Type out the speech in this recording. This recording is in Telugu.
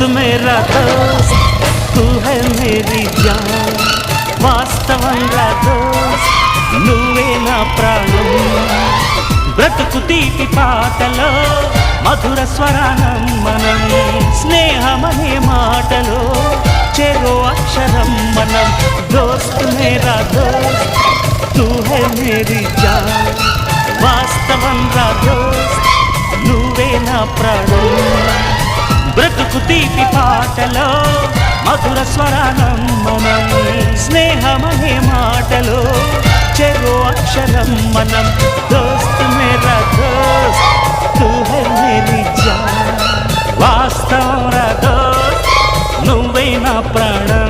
मेरा दोस्त तू है मेरी जान వాస్తవంగా దోస్త్ నువ్వే నా ప్రాణం బ్రతుకు తీపి పాటలో మధుర స్వరానం మనం స్నేహమనే మాటలో చెరో అక్షరం మనం దోస్త్ మేరా దోస్త్ తూ హై మేరీ జాన్ వాస్తవంగా దోస్త్ నువ్వే నా ప్రాణం బ్రతుకు తీపి పాటలో మధుర స్వరానం మనం స్నేహమనే మాటలో చెరో అక్షరం మనం దోస్త్ మేరా దోస్త్ తూ హై మేరీ జాన్ వాస్తవం రా దోస్త్ నువ్వే నా ప్రాణం